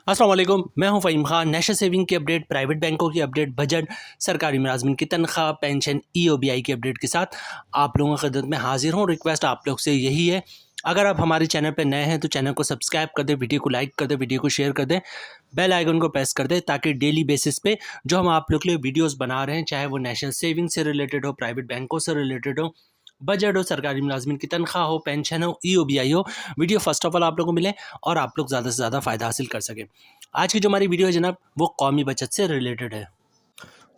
अस्सलाम वालेकुम, मैं हूं फ़हीम खान। नेशनल सेविंग की अपडेट, प्राइवेट बैंकों की अपडेट, बजट, सरकारी मुलाजमिन की तनख्वाह, पेंशन, ईओबीआई की अपडेट के साथ आप लोगों की खिदमत में हाजिर हूं। रिक्वेस्ट आप लोग से यही है, अगर आप हमारे चैनल पर नए हैं तो चैनल को सब्सक्राइब कर दें, वीडियो को लाइक कर दें, वीडियो को शेयर कर दें, बेल आइकन को प्रेस कर दें, ताकि डेली बेसिस पे जो हम आप लोग के लिए वीडियोस बना रहे हैं, चाहे वो नेशनल सेविंग से रिलेटेड हो, प्राइवेट बैंकों से रिलेटेड हो, बजट हो, सरकारी मुलाजमिन की तनख्वाह हो, पेंशन हो, ईओबीआई हो, वीडियो फर्स्ट ऑफ ऑल आप लोगों को मिले और आप लोग ज़्यादा से ज़्यादा फ़ायदा हासिल कर सकें। आज की जो हमारी वीडियो है जनाब, वो कौमी बचत से रिलेटेड है।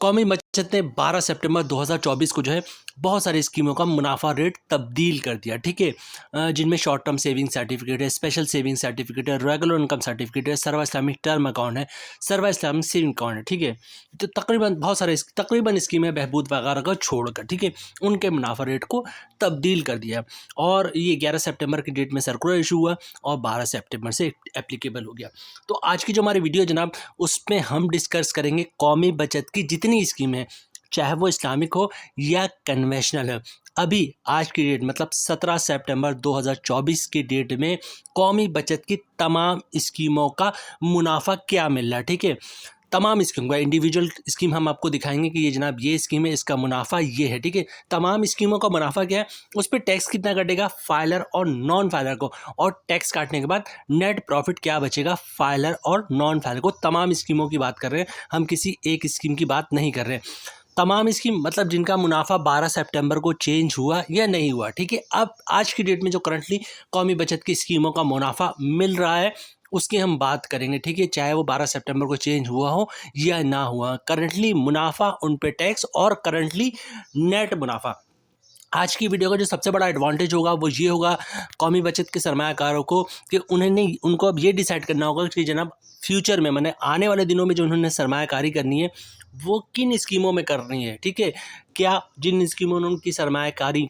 कौमी बचत ने 12 सितंबर 2024 को जो है बहुत सारी स्कीमों का मुनाफा रेट तब्दील कर दिया, ठीक है। जिनमें शॉर्ट टर्म सेविंग सर्टिफिकेट है, स्पेशल सेविंग सर्टिफिकेट है, रेगुलर इनकम सर्टिफिकेट है, सर्वा इस्लामिक टर्म अकाउंट है, सर्वा इस्लामिक सेविंग अकाउंट है, ठीक है। तो तकरीबन बहुत सारे तकरीबन स्कीमें बहबूद वगैरह को छोड़कर, ठीक है, उनके मुनाफा रेट को तब्दील कर दिया और ये 11 सितंबर की डेट में सर्कुलर इशू हुआ और 12 सितंबर से एप्लीकेबल हो गया। तो आज की जो हमारी वीडियो जनाब, उसमें हम डिस्कस करेंगे कौमी बचत की जितनी स्कीम है, चाहे वो इस्लामिक हो या कन्वेंशनल है। अभी आज की डेट मतलब 17 सितंबर 2024 की डेट में कौमी बचत की तमाम स्कीमों का मुनाफा क्या मिल रहा है, ठीक है। तमाम स्कीम का इंडिविजुअल स्कीम हम आपको दिखाएंगे कि ये जनाब ये स्कीम है, इसका मुनाफा ये है, ठीक है। तमाम स्कीमों का मुनाफा क्या है, उस पर टैक्स कितना कटेगा फाइलर और नॉन फाइलर को, और टैक्स काटने के बाद नेट प्रॉफिट क्या बचेगा फाइलर और नॉन फाइलर को। तमाम स्कीमों की बात कर रहे हैं हम, किसी एक स्कीम की बात नहीं कर रहे हैं। तमाम स्कीम मतलब जिनका मुनाफा 12 सितंबर को चेंज हुआ या नहीं हुआ, ठीक है। अब आज की डेट में जो करंटली कौमी बचत की स्कीमों का मुनाफा मिल रहा है उसकी हम बात करेंगे, ठीक है। चाहे वो 12 सितंबर को चेंज हुआ हो या ना हुआ, करंटली मुनाफा, उन पे टैक्स और करंटली नेट मुनाफा। आज की वीडियो का जो सबसे बड़ा एडवांटेज होगा वो ये होगा कौमी बचत के सरमायाकारों को, कि उनको अब ये डिसाइड करना होगा कि जनाब फ्यूचर में, माने आने वाले दिनों में जो उन्होंने सरमायाकारी करनी है वो किन स्कीमों में करनी है, ठीक है। क्या जिन स्कीमों में उनकी सरमायाकारी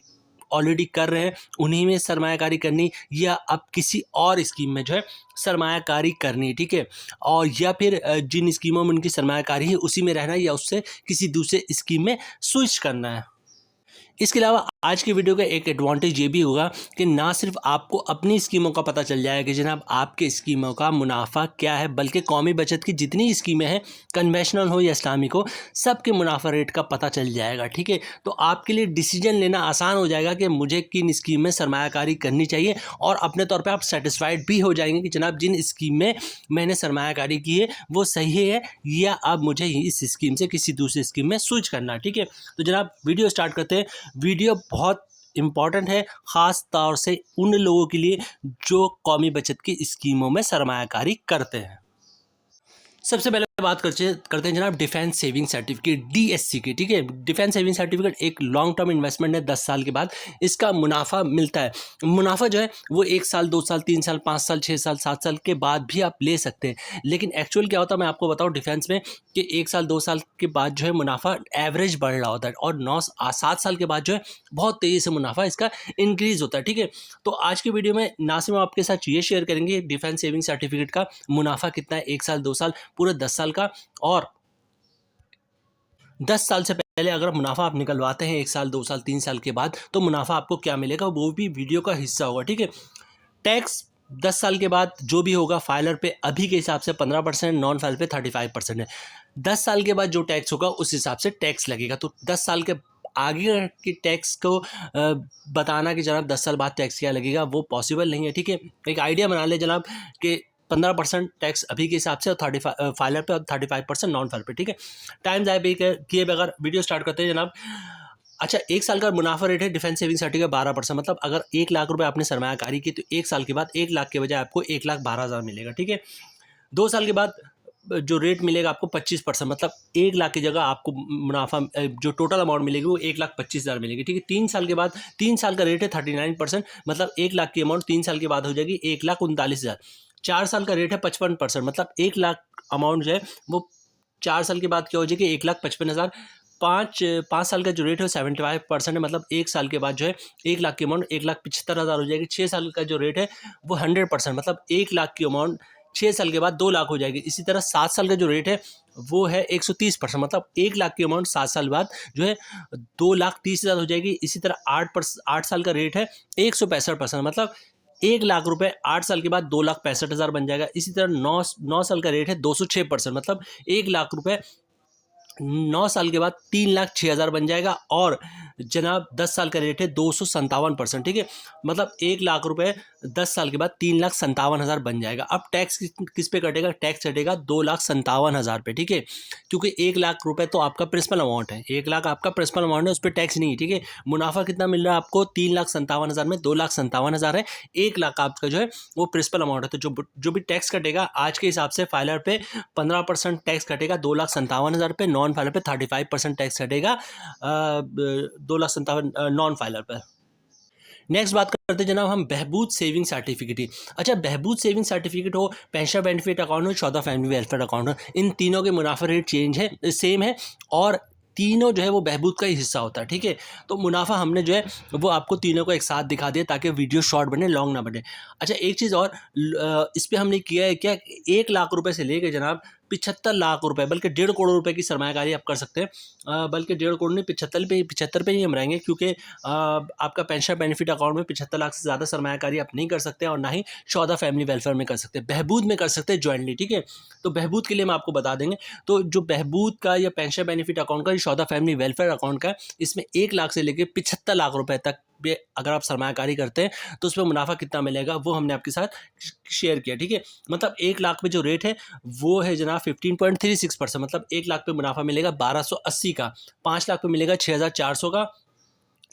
ऑलरेडी कर रहे हैं उन्हीं में सरमायाकारी करनी, या अब किसी और स्कीम में जो है सरमायाकारी करनी, ठीक है। और या फिर जिन स्कीमों में उनकी सरमायाकारी है उसी में रहना, या उससे किसी दूसरे स्कीम में स्विच करना है। इसके अलावा आज की वीडियो का एक एडवांटेज ये भी होगा कि ना सिर्फ आपको अपनी स्कीमों का पता चल जाएगा कि जनाब आपके स्कीमों का मुनाफा क्या है, बल्कि कौमी बचत की जितनी स्कीमें हैं, कन्वेंशनल हो या इस्लामिक हो, सबके मुनाफा रेट का पता चल जाएगा, ठीक है। तो आपके लिए डिसीजन लेना आसान हो जाएगा कि मुझे किन स्कीम में सरमायाकारी करनी चाहिए, और अपने तौर पर आप सेटिस्फाइड भी हो जाएंगे कि जनाब जिन स्कीम में मैंने सरमायाकारी की है वो सही है, या अब मुझे इस स्कीम से किसी दूसरी स्कीम में स्विच करना है, ठीक है। तो जनाब वीडियो स्टार्ट करते हैं। वीडियो बहुत इम्पॉर्टेंट है, ख़ास तौर से उन लोगों के लिए जो कौमी बचत की स्कीमों में सरमायाकारी करते हैं। सबसे पहले बात करते हैं जनाब डिफेंस सेविंग सर्टिफिकेट, डीएससी की, ठीक है। डिफेंस सेविंग सर्टिफिकेट एक लॉन्ग टर्म इन्वेस्टमेंट है, 10 साल के बाद इसका मुनाफा मिलता है। मुनाफा जो है वो 1 साल, 2 साल, 3 साल, 5 साल, 6 साल, 7 साल के बाद भी आप ले सकते हैं। लेकिन एक्चुअल क्या होता है मैं आपको बताऊँ डिफेंस में, कि 1 साल 2 साल के बाद जो है मुनाफा एवरेज बढ़ रहा होता है, और 7 साल के बाद जो है बहुत तेज़ी से मुनाफा इसका इंक्रीज़ होता है, ठीक है। तो आज की वीडियो में ना सिर्फ हम आपके साथ ये शेयर करेंगे डिफेंस सेविंग सर्टिफिकेट का मुनाफा कितना है 1 साल, 2 साल, पूरे 10 साल का, और 10 साल से पहले अगर मुनाफा आप निकलवाते हैं 1 साल, 2 साल, 3 साल के बाद, तो मुनाफा आपको क्या मिलेगा वो भी वीडियो का हिस्सा होगा, ठीक है। टैक्स 10 साल के बाद जो भी होगा फाइलर पे अभी के हिसाब से 15%, नॉन फाइल पे 35% है। 10 साल के बाद जो टैक्स होगा उस हिसाब से टैक्स लगेगा। तो 10 साल के आगे की टैक्स को बताना कि जनाब 10 साल बाद टैक्स क्या लगेगा वो पॉसिबल नहीं है, ठीक है। एक आइडिया बना ले जनाब कि 15% टैक्स अभी के हिसाब से, और 35 फाइलर पे, और 35% नॉन फाइल पे, ठीक है। टाइम ज़ाय भी किए बगैर वीडियो स्टार्ट करते हैं जनाब। अच्छा, 1 साल का मुनाफा रेट है डिफेंस सेविंग सर्टिफिकेट 12%, मतलब अगर 1 लाख रुपए आपने सरमायाकारी की तो 1 साल के बाद 1 लाख के बजाय आपको 1,12,000 मिलेगा, ठीक है। 2 साल के बाद जो रेट मिलेगा आपको 25%, मतलब 1 लाख की जगह आपको मुनाफा जो टोटल अमाउंट मिलेगी वो 1,25,000 मिलेगी, ठीक है। 3 साल के बाद 3 साल का रेट है 39%, मतलब 1 लाख की अमाउंट 3 साल के बाद हो जाएगी 1,39,000। 4 साल का रेट है 55%, मतलब 1 लाख अमाउंट जो है वो 4 साल के बाद क्या हो जाएगी 1,55,000। 5 साल का जो रेट है 75% है, मतलब 1 साल के बाद जो है 1 लाख की अमाउंट 1,75,000 हो जाएगी। 6 साल का जो रेट है वो 100%, मतलब 1 लाख की अमाउंट 6 साल के बाद 2 लाख हो जाएगी। इसी तरह 7 साल का जो रेट है वो है 130%, मतलब 1 लाख की अमाउंट 7 साल बाद जो है 2,30,000 हो जाएगी। इसी तरह 8 साल का रेट है 165%, मतलब 1 लाख रुपए 8 साल के बाद 2,65,000 बन जाएगा। इसी तरह 9 साल का रेट है 206%, मतलब 1 लाख रुपए 9 साल के बाद 3,06,000 बन जाएगा। और जनाब 10 साल का रेट है 257%, ठीक है, मतलब 1 लाख रुपए 10 साल के बाद 3,57,000 बन जाएगा। अब टैक्स किस पे कटेगा? टैक्स कटेगा 2,57,000 पे, ठीक है, क्योंकि 1 लाख रुपए तो आपका प्रिंसिपल अमाउंट है, 1 लाख आपका प्रिंसिपल अमाउंट है, उस पर टैक्स नहीं है, ठीक है। मुनाफा कितना मिल रहा है आपको? 3,57,000 में 2,57,000 है, 1 लाख आपका जो है वो प्रिंसिपल अमाउंट है। तो जो भी टैक्स कटेगा आज के हिसाब से फाइलर पे 15% टैक्स कटेगा 2,57,000 पे, नॉन फाइलर पे 35% टैक्स कटेगा 2,57,000 नॉन फाइलर पर। नेक्स्ट बात करते हैं जनाब हम बहबूद सेविंग सर्टिफिकेट की। अच्छा, बहबूद सेविंग सर्टिफिकेट हो, पेंशन बेनिफिट अकाउंट हो, 14 फैमिली वेलफेयर अकाउंट हो, इन तीनों के मुनाफा रेट चेंज है, सेम है, और तीनों जो है वो बहबूद का ही हिस्सा होता है, ठीक है। तो मुनाफा हमने जो है वो आपको तीनों को एक साथ दिखा दिया ताकि वीडियो शॉर्ट बने, लॉन्ग ना बने। अच्छा, एक चीज़ और, इस पर हमने किया है क्या, 1 लाख रुपए से लेके जनाब 75 लाख रुपए, बल्कि 1.5 करोड़ रुपए की सरमायाकारी आप कर सकते हैं। बल्कि 1.5 करोड़ नहीं, 75 पे ही हम रहेंगे, क्योंकि आपका पेंशन बेनिफिट अकाउंट में 75 लाख से ज़्यादा सरमायाकारी आप नहीं कर सकते, और ना ही 14 फैमिली वेलफेयर में कर सकते, बहबूद में कर सकते हैं जॉइंटली, ठीक है। तो बहबूद के लिए हम आपको बता देंगे। तो जो बहबूद का या पेंशन बेनिफिट अकाउंट का, 14 फैमिली वेलफेयर अकाउंट का, इसमें 1 लाख से लेकर 75 लाख रुपए तक पे अगर आप सरमायाकारी करते हैं तो उसमें मुनाफा कितना मिलेगा वो हमने आपके साथ शेयर किया, ठीक है। मतलब 1 लाख पे जो रेट है वो है जनाब 15.36%, मतलब 1 लाख पे मुनाफा मिलेगा 1280 का, 5 लाख पे मिलेगा 6,400 का,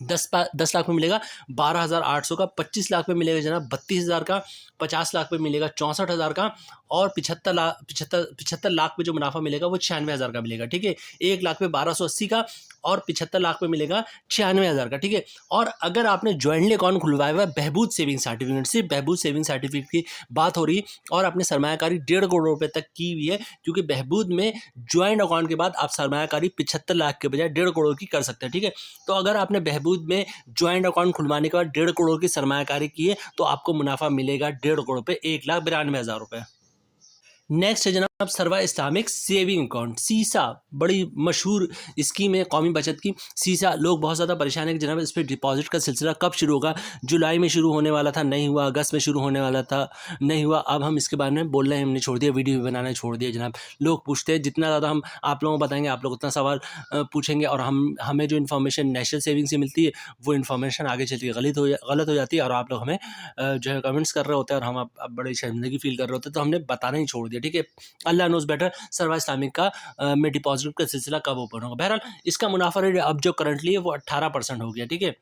10 लाख में मिलेगा 12,800 का, 25 लाख में मिलेगा जनाब 32,000 का, 50 लाख में मिलेगा 64,000 का, और 75 लाख में जो मुनाफा मिलेगा वो 96,000 का मिलेगा, ठीक है। 1 लाख में 1280 का, और 75 लाख में मिलेगा 96,000 का, ठीक है। और अगर आपने ज्वाइंटली अकाउंट खुलवाया हुआ है बहबूद सेविंग सर्टिफिकेट, सिर्फ बहबूद सेविंग सर्टिफिकेट की बात हो रही है, और आपने सरमायाकारी 1.5 करोड़ रुपए तक की हुई है, क्योंकि बहबूद में ज्वाइंट अकाउंट के बाद आप सरमायाकारी 75 लाख के बजाय 1.5 करोड़ की कर सकते हैं, ठीक है। तो अगर आपने बहबूद में ज्वाइंट अकाउंट खुलवाने के बाद 1.5 करोड़ की सरमायाकारी की है तो आपको मुनाफा मिलेगा 1.5 करोड़ पे 1,92,000 रुपये। नेक्स्ट है जनाब सर्वा इस्लामिक सेविंग अकाउंट, सीसा, बड़ी मशहूर स्कीम है कौमी बचत की। सीसा, लोग बहुत ज़्यादा परेशान है कि जनाब इस पर डिपॉजिट का सिलसिला कब शुरू होगा। जुलाई में शुरू होने वाला था, नहीं हुआ, अगस्त में शुरू होने वाला था, नहीं हुआ। अब हम इसके बारे में बोल रहे हैं, हमने छोड़ दिया, वीडियो भी बनाना छोड़ दिया जनाब। लोग पूछते हैं, जितना ज़्यादा हम आप लोगों को बताएंगे आप लोग उतना सवाल पूछेंगे, और हमें जो इन्फॉर्मेशन नेशनल सेविंग से मिलती है वो इन्फॉर्मेशन आगे चल के गलत हो जाती है, और आप लोग हमें जो है कमेंट्स कर रहे होते हैं, और हम अब बड़ी शर्मिंदगी फील कर रहे होते हैं, तो हमने बताना ही छोड़ दिया, ठीक है। अल्लाह नोज बेटर सर्वा इस्लामिक का में डिपॉजिट का सिलसिला कब ओपन होगा। बहरहाल इसका मुनाफा रेट अब जो करंटली है वो 18% हो गया, ठीक है।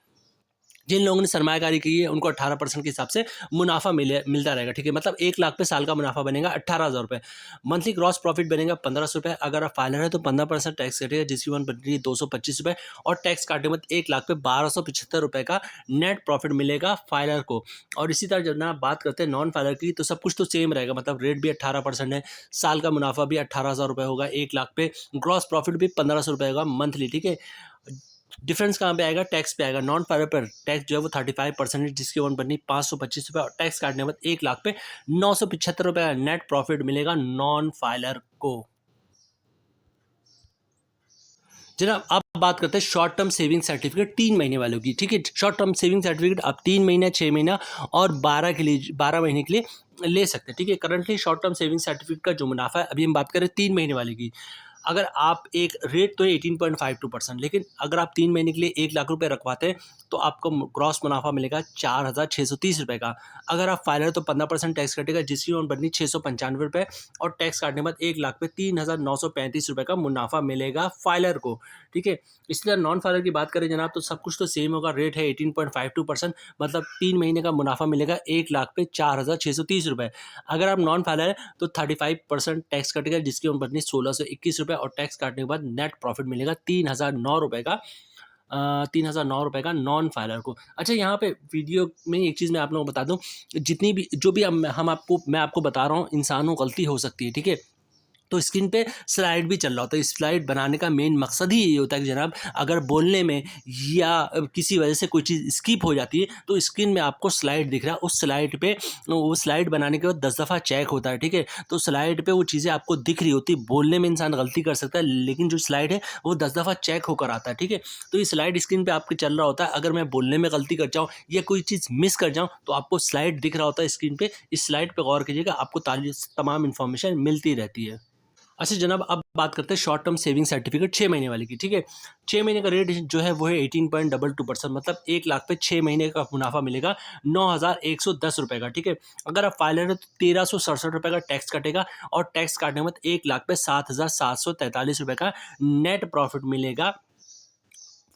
जिन लोगों ने सरमायाकारी की है उनको 18% के हिसाब से मुनाफा मिलता रहेगा, ठीक है। मतलब 1 लाख पे साल का मुनाफा बनेगा 18,000 रुपये, मंथली ग्रॉस प्रॉफिट बनेगा 1,500 रुपये। अगर आप फाइलर है तो 15% टैक्स कटेगा, जिसकी वन बन रही है 225 रुपये, और टैक्स काटे मत 1 लाख पे 1,275 रुपये का नेट प्रॉफिट मिलेगा फाइलर को। और इसी तरह जब आप बात करते हैं नॉन फाइलर की, तो सब कुछ तो सेम रहेगा, मतलब रेट भी 18% है, साल का मुनाफा भी 18,000 रुपये होगा 1 लाख पे, ग्रॉस प्रॉफिट भी 1,500 रुपये होगा मंथली, ठीक है। डिफरेंस कहाँ पे आएगा? टैक्स पे आएगा। नॉन फाइलर पर टैक्स जो है वो 35% जिसकी वन बननी 525 रुपये, और टैक्स काटने के बाद 1 लाख पे 975 रुपये का नेट प्रॉफिट मिलेगा नॉन फाइलर को। जनाब अब बात करते हैं शॉर्ट टर्म सेविंग सर्टिफिकेट 3 महीने वालों की, ठीक है। शॉर्ट टर्म सेविंग सर्टिफिकेट आप 3 महीना, 6 महीना और 12 महीने के लिए ले सकते हैं, ठीक है। Currently short term saving certificate का जो मुनाफा है, अभी हम बात करें 3 महीने वाले की, अगर आप एक रेट तो है 18.52%, लेकिन अगर आप 3 महीने के लिए 1 लाख रुपए रखवाते हैं तो आपको ग्रॉस मुनाफा मिलेगा 4,630 रुपये का। अगर आप फाइलर तो 15% टैक्स कटेगा, जिसकी अमाउंट बननी 695 रुपये, और टैक्स काटने के बाद 1 लाख पे 3,935 रुपये का मुनाफा मिलेगा फाइलर को, ठीक है। इसलिए नॉन फाइलर की बात करें जनाब तो सब कुछ तो सेम होगा, रेट है 18.52%, मतलब 3 महीने का मुनाफा मिलेगा 1 लाख पे 4,630 रुपये। अगर आप नॉन फाइलर है तो 35% टैक्स कटेगा, जिसकी अमाउंट बननी 1,621 रुपये, और टैक्स काटने के बाद नेट प्रॉफिट मिलेगा 3,009 रुपये का, 3,009 रुपये का नॉन फाइलर को। अच्छा, यहाँ पे वीडियो में एक चीज़ मैं आप लोगों को बता दूँ, जितनी भी जो भी मैं आपको बता रहा हूँ, इंसानों गलती हो सकती है, ठीक है। तो स्क्रीन पे स्लाइड भी चल रहा होता है। स्लाइड बनाने का मेन मकसद ही ये होता है कि जनाब अगर बोलने में या किसी वजह से कोई चीज़ स्किप हो जाती है तो स्क्रीन में आपको स्लाइड दिख रहा है, उस स्लाइड पे वो स्लाइड बनाने के बाद 10 दफ़ा चेक होता है, ठीक है। तो स्लाइड पे वो चीज़ें आपको दिख रही होती है। बोलने में इंसान गलती कर सकता है, लेकिन जो स्लाइड है वो 10 दफ़ा चेक होकर आता है, ठीक है। तो ये स्लाइड स्क्रीन पे आपके चल रहा होता है। अगर मैं बोलने में गलती कर जाऊँ या कोई चीज़ मिस कर जाऊँ तो आपको स्लाइड दिख रहा होता है स्क्रीन पे। इस स्लाइड पे गौर कीजिएगा, आपको तमाम इन्फॉर्मेशन मिलती रहती है। अच्छा जनाब, अब बात करते हैं शॉर्ट टर्म सेविंग सर्टिफिकेट 6 महीने वाले की, ठीक है। 6 महीने का रेट जो है वो है 18.22%, मतलब 1 लाख पे 6 महीने का मुनाफा मिलेगा 9,110 रुपये का, ठीक है। अगर आप फाइलर है तो 1,367 रुपये का टैक्स कटेगा और टैक्स काटने के बाद 1 लाख पे 7,743 रुपये का नेट प्रॉफिट मिलेगा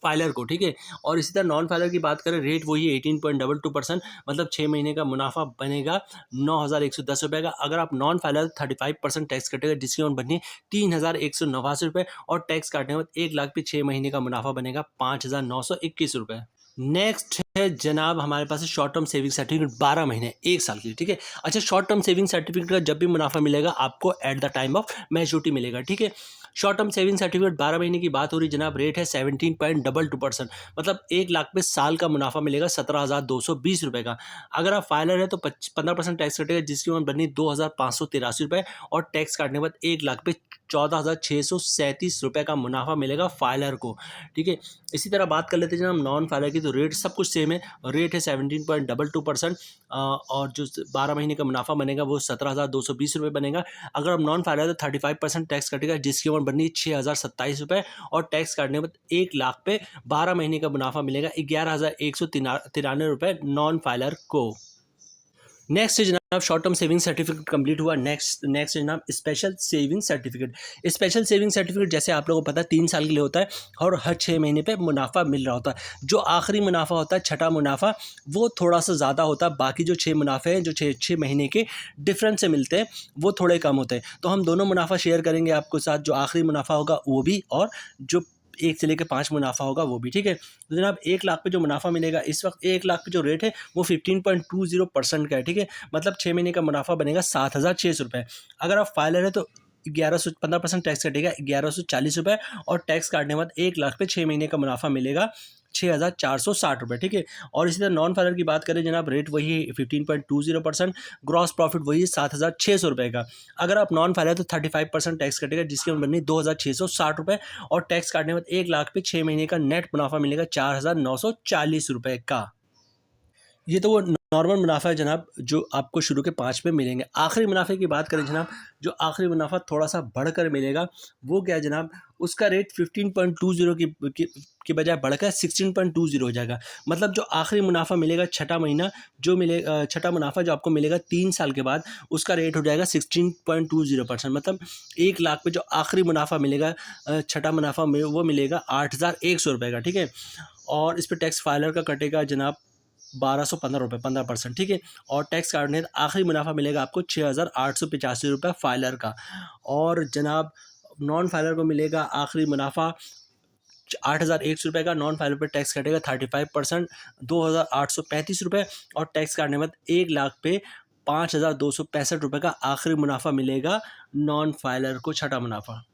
फाइलर को, ठीक है। और इसी तरह नॉन फाइलर की बात करें, रेट वही 18.22%, मतलब 6 महीने का मुनाफा बनेगा 9,110 रुपये का। अगर आप नॉन फाइलर 35% टैक्स कटेगा, जिसकी अमाउंट बनी 3,189 रुपये और टैक्स काटने के बाद 1 लाख पे 6 महीने का मुनाफा बनेगा 5,921 रुपये। नेक्स्ट है जनाब हमारे पास है शॉर्ट टर्म सेविंग सर्टिफिकेट 12 महीने 1 साल की, ठीक है। अच्छा, शॉर्ट टर्म सेविंग सर्टिफिकेट का जब भी मुनाफा मिलेगा आपको at the time of maturity मिलेगा, ठीक है। शॉर्ट टर्म सेविंग सर्टिफिकेट 12 महीने की बात हो रही जनाब, रेट है 17.22%, मतलब 1 लाख पे साल का मुनाफा मिलेगा 17,220 रुपये का। अगर आप फाइलर है तो 15% टैक्स कटेगा, जिसकी अमाउंट बनी 2,583 रुपये और टैक्स काटने के बाद 1 लाख पे 14,637 रुपये का मुनाफा मिलेगा फाइलर को, ठीक है। इसी तरह बात कर लेते हैं जनाब नॉन फाइलर की, तो रेट सब कुछ सेम है। रेट है 17.22%, और जो 12 महीने का मुनाफा बनेगा वो 17,220 रुपये बनेगा। अगर आप नॉन फाइलर है तो 35% टैक्स कटेगा, जिसकी अमाउंट बननी है 6,027 रुपये और टैक्स काटने के बाद 1 लाख पे 12 महीने का मुनाफा मिलेगा 11,193 रुपये नॉन फाइलर को। नेक्स्ट है जनाब short term saving certificate complete हुआ। नेक्स्ट है जनाब special saving certificate. Special saving certificate जैसे आप लोगों को पता है 3 साल के लिए होता है और हर 6 महीने पे मुनाफा मिल रहा होता है। जो आखिरी मुनाफा होता है, छठा मुनाफा, वो थोड़ा सा ज़्यादा होता है। बाकी जो 6 मुनाफे हैं जो 6 महीने के डिफरेंस से मिलते हैं वो थोड़े कम होते हैं। तो हम दोनों मुनाफा शेयर करेंगे आपके साथ, जो आखिरी मुनाफा होगा वो भी और जो 1 से लेकर 5 मुनाफा होगा वो भी, ठीक है। तो जनाब 1 लाख पे जो मुनाफा मिलेगा इस वक्त 1 लाख पे जो रेट है वो 15.20% का है, ठीक है। मतलब 6 महीने का मुनाफा बनेगा 7,600 रुपये। अगर आप फाइलर है तो 15% टैक्स कटेगा 1,140 रुपये और टैक्स काटने के बाद 1 लाख पे 6 महीने का मुनाफा मिलेगा 6,460 रुपये, ठीक है। और इसी तरह नॉन फाइलर की बात करें जनाब, रेट वही है 15.20%, ग्रॉस प्रॉफिट वही है 7,600 रुपये का। अगर आप नॉन फाइलर तो 35% टैक्स कटेगा, जिसकी अमाउंट बननी 2,660 रुपये और टैक्स काटने के बाद 1 लाख पे 6 महीने का नेट मुनाफा मिलेगा 4,940 रुपये का। ये तो वो नॉर्मल मुनाफा है जनाब जो आपको शुरू के 5 में मिलेंगे। आखिरी मुनाफे की बात करें जनाब, जो आखिरी मुनाफा थोड़ा सा बढ़कर मिलेगा वो क्या है जनाब, उसका रेट 15.20 की बजाय बढ़कर 16.20 हो जाएगा। मतलब जो आखिरी मुनाफा मिलेगा छठा महीना जो मिलेगा, छठा मुनाफा जो आपको मिलेगा 3 साल के बाद, उसका रेट हो जाएगा 16.20%। मतलब 1 लाख पे जो आखिरी मुनाफा मिलेगा छठा मुनाफा में वो मिलेगा 8,100 रुपये का, ठीक है। और इस पर टैक्स फाइलर का कटेगा जनाब 1,215 रुपये, 15%, ठीक है। और टैक्स काटने आखिरी मुनाफा मिलेगा आपको 6,885 रुपये फाइलर का। और जनाब नॉन फाइलर को मिलेगा आखिरी मुनाफा 8,100 रुपये का। नॉन फाइलर पे टैक्स कटेगा 35%, 2,835 रुपये और टैक्स काटने के बाद 1 लाख पे 5,265 रुपये का आखिरी मुनाफा मिलेगा नॉन फाइलर को, छठा मुनाफा।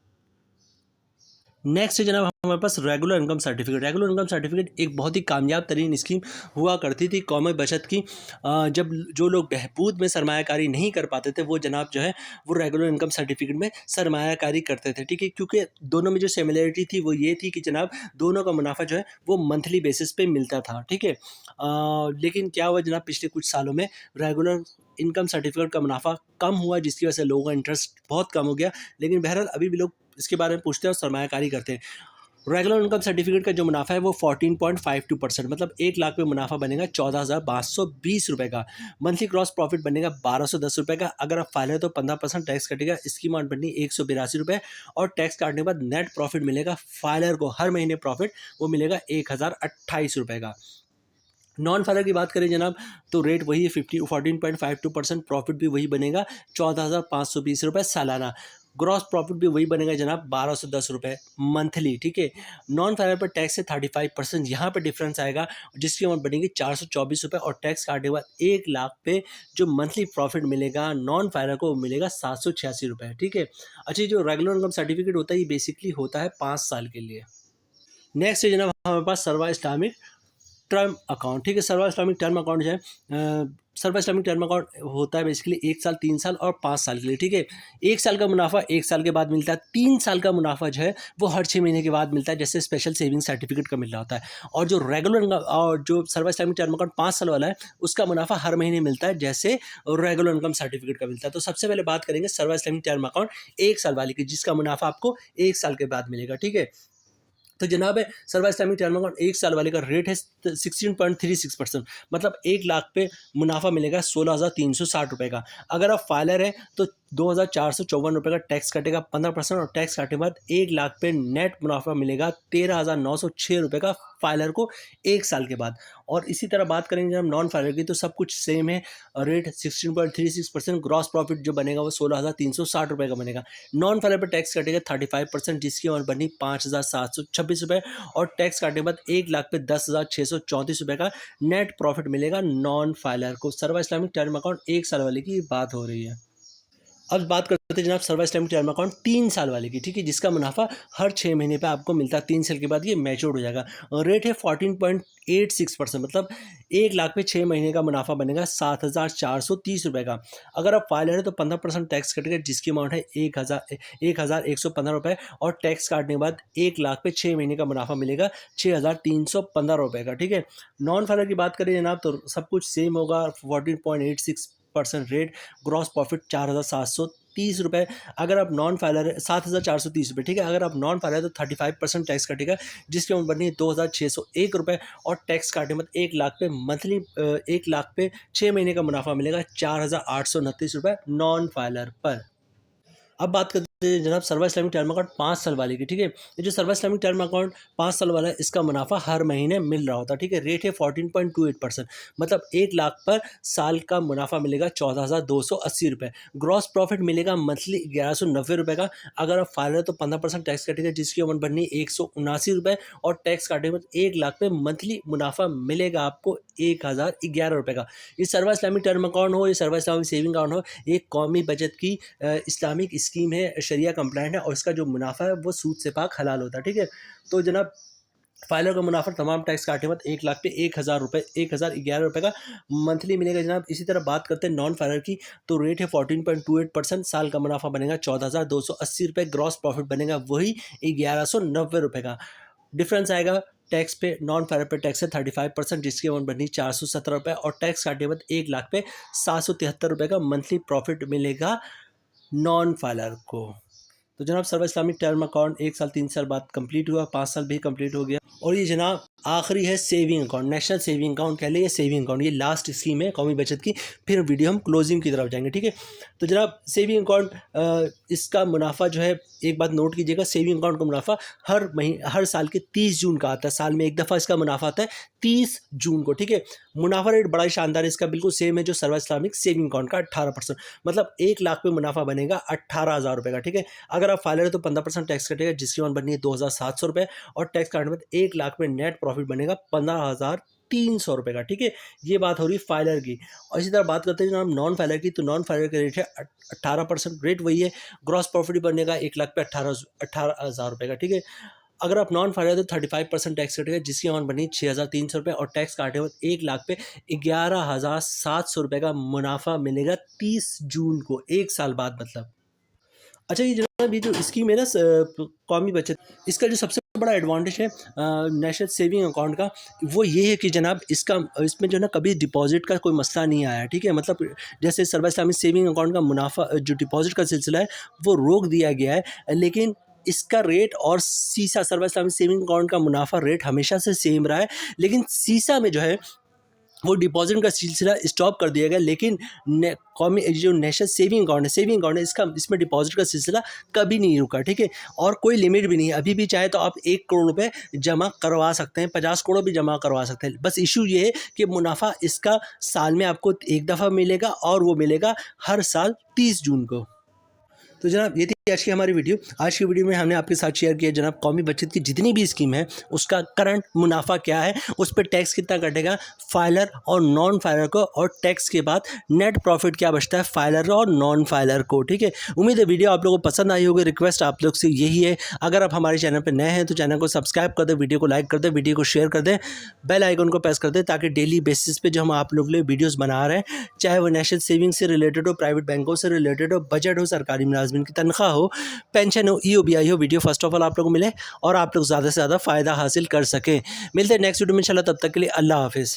नेक्स्ट है जनाब हमारे पास regular income certificate. Regular income certificate एक बहुत ही कामयाब तरीन स्कीम हुआ करती थी कौमी बचत की। जब जो लोग बहबूद में सरमायाकारी नहीं कर पाते थे वो जनाब जो है वो रेगुलर इनकम सर्टिफिकेट में सरमायाकारी करते थे, ठीक है। क्योंकि दोनों में जो सिमिलरिटी थी वो ये थी कि जनाब दोनों का मुनाफा जो है वो मंथली बेसिस पे मिलता था, ठीक है। लेकिन क्या हुआ जनाब, पिछले कुछ सालों में रेगुलर इनकम सर्टिफिकेट का मुनाफा कम हुआ, जिसकी वजह से लोगों का इंटरेस्ट बहुत कम हो गया। लेकिन बहरहाल अभी भी लोग इसके बारे में पूछते हैं और सरमायाकारी करते हैं। रेगुलर इनकम सर्टिफिकेट का जो मुनाफा है वो 14.52%, मतलब 1 लाख पे मुनाफा बनेगा 14,520 रुपये का। मंथली क्रॉस प्रॉफिट बनेगा 1,210 रुपये का। अगर आप फाइल है तो 15% टैक्स कटेगा, इसकी अमाउंट बननी 182 रुपये और टैक्स काटने के बाद नेट प्रॉफिट मिलेगा फाइलर को हर महीने प्रॉफिट वो मिलेगा 1,028 रुपये का। नॉन फाइलर की बात करें जनाब तो रेट वही है 14.52%, प्रॉफिट भी वही बनेगा 14,520 रुपये सालाना। ग्रॉस प्रॉफिट भी वही बनेगा जनाब 1210 रुपये मंथली, ठीक है। नॉन फाइनल पर टैक्स से 35% यहाँ पर डिफरेंस आएगा, जिसकी अमाउंट बनेगी 424 रुपये, और टैक्स काटने के बाद 1 लाख पे जो मंथली प्रॉफिट मिलेगा नॉन फाइनल को मिलेगा 786 रुपये, ठीक है। अच्छा, जो रेगुलर इनकम सर्टिफिकेट होता है ये बेसिकली होता है 5 साल के लिए। नेक्स्ट है जनाब हमारे पास सर्वा इस्लामिक टर्म अकाउंट, ठीक है। सर्वा इस्लामिक टर्म अकाउंट जो है सर्वा इस्लामिक टर्म अकाउंट होता है बेसिकली 1 साल, 3 साल और 5 साल के लिए, ठीक है। 1 साल का मुनाफा 1 साल के बाद मिलता है, 3 साल का मुनाफा जो है वो हर 6 महीने के बाद मिलता है, जैसे स्पेशल सेविंग सर्टिफिकेट का मिल रहा होता है। और जो रेगुलर और जो सर्वा इस्लामिक टर्म अकाउंट 5 साल वाला है उसका मुनाफा हर महीने मिलता है, जैसे रेगुलर इनकम सर्टिफिकेट का मिलता है। तो सबसे पहले बात करेंगे सर्वा इस्लामिक टर्म अकाउंट 1 साल वाले की, जिसका मुनाफा आपको 1 साल के बाद मिलेगा, ठीक है। तो जनाब सर्वा इस्लामिक टर्म अकाउंट 1 साल वाले का रेट है 16.36%, मतलब 1 लाख पे मुनाफा मिलेगा 16,360 रुपये का। अगर आप फाइलर हैं तो 2,454 रुपये का टैक्स कटेगा 15%, और टैक्स काटने के बाद 1 लाख पे नेट मुनाफा मिलेगा 13,906 रुपये का फाइलर को 1 साल के बाद। और इसी तरह बात करेंगे जब नॉन फाइलर की, तो सब कुछ सेम है, रेट 16.36%, ग्रॉस प्रॉफिट जो बनेगा वो 16,360 रुपये का बनेगा। नॉन फाइलर पर टैक्स कटेगा 35%, जिसकी और बनी 5,726 रुपये, और टैक्स काटने के बाद 1 लाख पे 10,634 रुपये का नेट प्रॉफिट मिलेगा नॉन फाइलर को। सर्वा इस्लामिक टर्म अकाउंट 1 साल वाले की बात हो रही है। अब बात करते हैं जनाब सर्वा इस्लामिक टर्म अकाउंट 3 साल वाले की, ठीक है, जिसका मुनाफा हर 6 महीने पे आपको मिलता है, 3 साल के बाद ये मैच्योर हो जाएगा। और रेट है 14.86%, मतलब 1 लाख पे 6 महीने का मुनाफा बनेगा 7,430 रुपये का। अगर आप फाइलर है तो 15% टैक्स कटेगा, जिसकी अमाउंट है 1,115 रुपये, और टैक्स काटने के बाद 1 लाख पे 6 महीने का मुनाफा मिलेगा 6,315 रुपये का, ठीक है। नॉन फाइलर की बात करें जनाब तो सब कुछ सेम होगा, 14.86% रेट, ग्रॉस प्रॉफिट 4,730 रुपये। अगर आप नॉन फाइलर है 7,430 रुपये, ठीक है। अगर आप नॉन फाइलर है तो 35% टैक्स कटेगा, जिसकी अमाउंट बनी है 2,601 रुपये, और टैक्स काटने मत 1 लाख पे मंथली 1 लाख पे 6 महीने का मुनाफा मिलेगा 4,829 रुपये नॉन फाइलर पर। अब बात करते हैं जनाब सर्वा इस्लामिक टर्म अकाउंट 5 साल वाले की, ठीक है। ये जो सर्वा इस्लामिक टर्म अकाउंट 5 साल वाला है इसका मुनाफा हर महीने मिल रहा होता है, ठीक है। रेट है 14.28%, मतलब 1 लाख पर साल का मुनाफा मिलेगा 14,280 रुपये। ग्रॉस प्रॉफिट मिलेगा मंथली 1,190 रुपये का। अगर आप फाइलर तो 15% टैक्स कटेगा, जिसकी अमाउंट बननी 179 रुपये, और टैक्स काटे में 1 लाख पे मंथली मुनाफा मिलेगा आपको 1,011 रुपये का। ये सर्वा इस्लामिक टर्म अकाउंट हो, ये सर्वा इस्लामिक सेविंग अकाउंट हो, ये कौमी बचत की इस्लामिक स्कीम है, शरिया कंप्लाइंट है, और इसका जो मुनाफा है वो सूद से पाक हलाल होता है, ठीक है। तो जनाब फाइलर का मुनाफा तमाम टैक्स काटे बाद 1 लाख पे 1,000 रुपये 1,011 रुपये का मंथली मिलेगा जनाब। इसी तरह बात करते हैं नॉन फाइलर की, तो रेट है 14.28%, साल का मुनाफा बनेगा 14,280 रुपये, ग्रॉस प्रॉफिट बनेगा वही 1,190 रुपये का। डिफरेंस आएगा टैक्स पे, नॉन फाइलर पे टैक्स है 35%, जिसकी अमाउंट बनी 417 रुपये, और टैक्स काटे बाद 1 लाख पे 773 रुपये का मंथली प्रॉफिट मिलेगा नॉन फाइलर को। तो जनाब सर्वा इस्लामिक टर्म अकाउंट 1 साल 3 साल बाद कंप्लीट हुआ, 5 साल भी कंप्लीट हो गया। और ये जनाब आखिरी है saving account, national saving account कह ले या सेविंग अकाउंट, ये लास्ट स्कीम है कौमी बचत की। फिर वीडियो हम क्लोजिंग की तरफ जाएंगे, ठीक है। तो जनाब सेविंग अकाउंट इसका मुनाफा जो है, एक बात नोट कीजिएगा, सेविंग अकाउंट का मुनाफा हर साल के 30 जून का आता है, साल में एक दफ़ा इसका मुनाफा आता है 30 जून को, ठीक है। मुनाफा रेट बड़ा ही शानदार है इसका, बिल्कुल सेम है जो सर्वा इस्लामिक सेविंग अकाउंट का 18%, मतलब 1 लाख पे मुनाफा बनेगा 18,000 रुपये का, ठीक है। अगर आप फाइलर है तो 15% टैक्स कटेगा, जिसकी अमाउंट बननी है 2,700 रुपये, और टैक्स काटने में 1 लाख में नेट प्रॉफिट बनेगा 15,300 रुपये का, ठीक है। ये बात हो रही फाइलर की। और इसी तरह बात करते हैं जनाब नॉन फाइलर की, तो नॉन फाइलर का रेट है 18%, रेट वही है, ग्रॉस प्रॉफिट बनेगा 1 लाख पे 18,000 रुपये का, ठीक है। अगर आप नॉन फाइलर तो 35% टैक्स कटेगा, जिसकी अमाउंट बनी 6,300 रुपये, और टैक्स काटे हुए 1 लाख पे 11,700 रुपये का मुनाफा मिलेगा 30 जून को, 1 साल बाद मतलब। अच्छा, ये जनाब ये जो स्कीम है ना कौमी बचत, इसका जो सबसे बड़ा एडवांटेज है नेशनल सेविंग अकाउंट का, वो ये है कि जनाब इसमें जो है ना कभी डिपॉजिट का कोई मसला नहीं आया, ठीक है। मतलब जैसे सर्वा इस्लामिक सेविंग अकाउंट का मुनाफा जो डिपॉजिट का सिलसिला है वो रोक दिया गया है, लेकिन इसका रेट और सीसा सर्वा इस्लामिक सेविंग अकाउंट का मुनाफा रेट हमेशा से सेम रहा है, लेकिन सीसा में जो है वो डिपॉजिट का सिलसिला स्टॉप कर दिया गया। लेकिन कौमी जो नेशनल सेविंग अकाउंट है इसमें डिपॉजिट का सिलसिला कभी नहीं रुका, ठीक है। और कोई लिमिट भी नहीं है, अभी भी चाहे तो आप 1 करोड़ रुपए जमा करवा सकते हैं, 50 करोड़ भी जमा करवा सकते हैं। बस इशू ये है कि मुनाफा इसका साल में आपको एक दफ़ा मिलेगा, और वो मिलेगा हर साल 30 जून को। तो जनाब ये आज की वीडियो में हमने आपके साथ शेयर किया जनाब कौमी बचत की जितनी भी स्कीम है उसका करंट मुनाफा क्या है, उस पर टैक्स कितना कटेगा फाइलर और नॉन फाइलर को, और टैक्स के बाद नेट प्रॉफिट क्या बचता है फाइलर और नॉन फाइलर को। ठीक है, उम्मीद है वीडियो आप लोगों को पसंद आई होगी। रिक्वेस्ट आप लोग से यही है, अगर आप हमारे चैनल पर नए हैं तो चैनल को सब्सक्राइब कर दें, वीडियो को लाइक कर दें, वीडियो को शेयर कर दें, बेल आइकन को प्रेस कर दें, ताकि डेली बेसिस पे जो हम आप लोग के लिए वीडियोस बना रहे हैं, चाहे वो नेशनल सेविंग से रिलेटेड हो, प्राइवेट बैंकों से रिलेटेड हो, बजट हो, सरकारी मुलाजमिन की तनख्वाह हो, पेंशन हो, EOBI हो, वीडियो फर्स्ट ऑफ ऑल आप लोगों को मिले और आप लोग ज़्यादा से ज़्यादा फ़ायदा हासिल कर सकें। मिलते हैं नेक्स्ट वीडियो में इंशाल्लाह, तब तक के लिए अल्लाह हाफिज़।